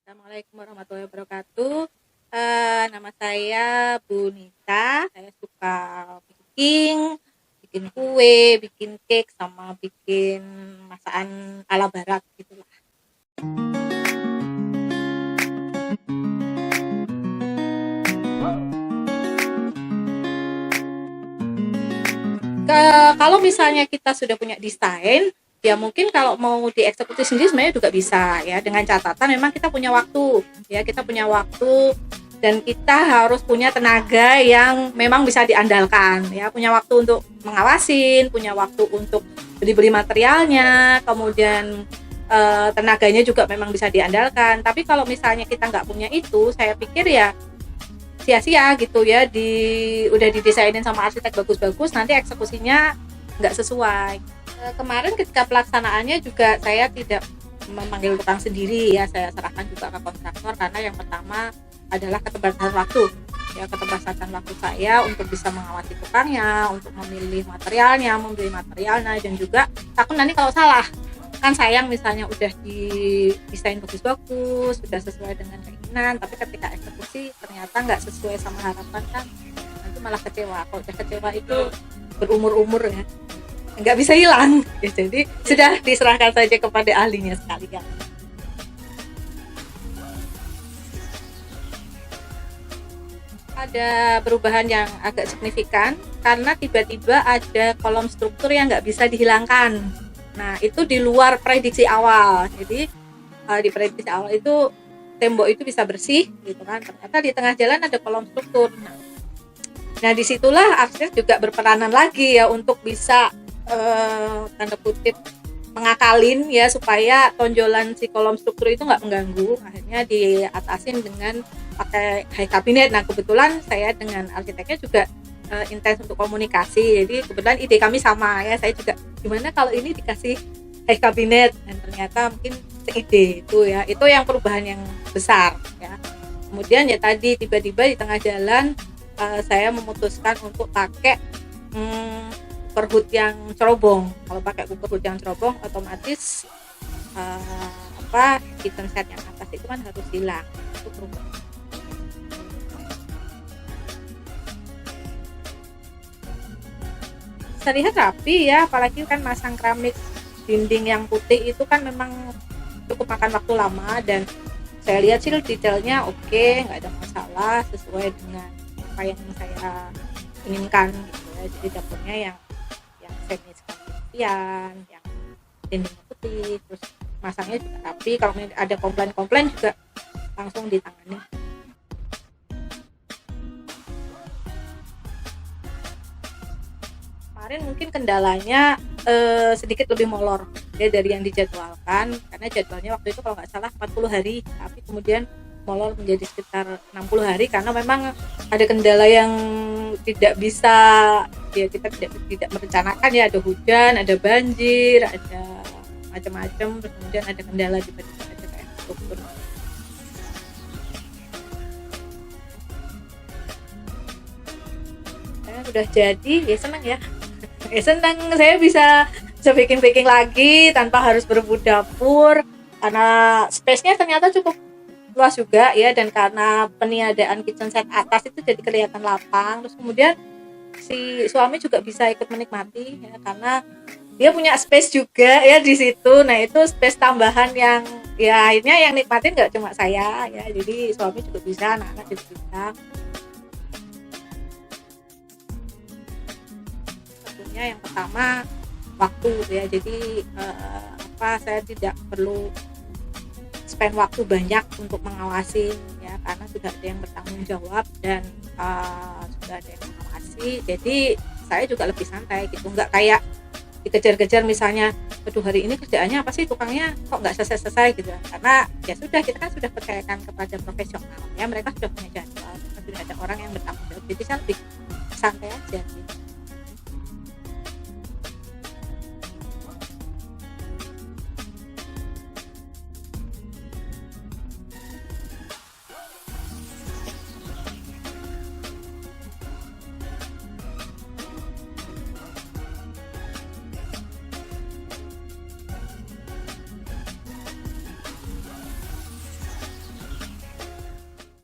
Assalamualaikum warahmatullahi wabarakatuh. Nama saya Bu Nita. Saya suka bikin kue, bikin cake, sama bikin masakan ala barat gitulah. Kalau misalnya kita sudah punya desain, ya mungkin kalau mau dieksekusi sendiri sebenarnya juga bisa ya, dengan catatan memang kita punya waktu ya, dan kita harus punya tenaga yang memang bisa diandalkan ya, punya waktu untuk mengawasin, punya waktu untuk beli materialnya, kemudian tenaganya juga memang bisa diandalkan. Tapi kalau misalnya kita nggak punya itu, saya pikir ya sia-sia gitu ya, udah didesainin sama arsitek bagus-bagus, nanti eksekusinya nggak sesuai. Kemarin ketika pelaksanaannya juga saya tidak memanggil tukang sendiri ya, saya serahkan juga ke kontraktor, karena yang pertama adalah keterbatasan waktu saya untuk bisa mengawasi tukangnya, untuk memilih materialnya, membeli materialnya, dan juga takut nanti kalau salah, kan sayang misalnya udah didesain bagus-bagus, sudah sesuai dengan keinginan, tapi ketika eksekusi ternyata nggak sesuai sama harapan, kan nanti malah kecewa. Kalau udah kecewa itu berumur-umur ya, nggak bisa hilang ya, jadi sudah diserahkan saja kepada ahlinya sekalian. Ada perubahan yang agak signifikan karena tiba-tiba ada kolom struktur yang nggak bisa dihilangkan. Nah, itu di luar prediksi awal. Jadi di prediksi awal itu tembok itu bisa bersih gitu kan, ternyata di tengah jalan ada kolom struktur. Nah, disitulah arsitek juga berperanan lagi ya, untuk bisa tanda kutip mengakalin ya, supaya tonjolan si kolom struktur itu nggak mengganggu. Akhirnya diatasin dengan pakai high cabinet. Nah, kebetulan saya dengan arsiteknya juga intens untuk komunikasi, jadi kebetulan ide kami sama ya. Saya juga gimana kalau ini dikasih high cabinet, dan ternyata mungkin ide itu ya, itu yang perubahan yang besar ya. Kemudian ya tadi tiba-tiba di tengah jalan saya memutuskan untuk pakai cooker yang cerobong. Kalau pakai cooker yang cerobong, otomatis kitchen set yang atas itu kan harus hilang. Itu perubahan. Terlihat rapi ya, apalagi kan masang keramik dinding yang putih itu kan memang cukup makan waktu lama, dan saya lihat sih detailnya oke, nggak ada masalah, sesuai dengan apa yang saya inginkan gitu ya. Jadi dapurnya yang semi sekalian, yang dindingnya putih, terus masangnya juga rapi. Kalau ada komplain juga langsung ditangani. Kemarin mungkin kendalanya sedikit lebih molor ya dari yang dijadwalkan, karena jadwalnya waktu itu kalau nggak salah 40 hari, tapi kemudian molor menjadi sekitar 60 hari karena memang ada kendala yang tidak bisa ya, kita tidak merencanakan ya, ada hujan, ada banjir, ada macam-macam, terus kemudian ada kendala tiba-tiba ada kayak struktur. Saya sudah jadi ya, senang ya. Senang saya bisa bikin lagi tanpa harus berebut dapur, karena space-nya ternyata cukup luas juga ya, dan karena peniadaan kitchen set atas itu jadi kelihatan lapang. Terus kemudian si suami juga bisa ikut menikmati ya, karena dia punya space juga ya di situ. Nah, itu space tambahan yang ya akhirnya yang nikmatin nggak cuma saya ya, jadi suami juga bisa, anak-anak juga bisa. Tentunya yang pertama waktu ya, jadi saya tidak perlu spend waktu banyak untuk mengawasi ya, karena sudah ada yang bertanggung jawab dan sudah ada yang mengawasi. Jadi saya juga lebih santai gitu, nggak kayak dikejar-kejar misalnya, aduh hari ini kerjaannya apa sih, tukangnya kok nggak selesai gitu, karena ya sudah, kita kan sudah percayakan kepada profesional ya, mereka sudah punya jadwal, sudah ada orang yang bertanggung jawab, jadi saya lebih santai aja gitu.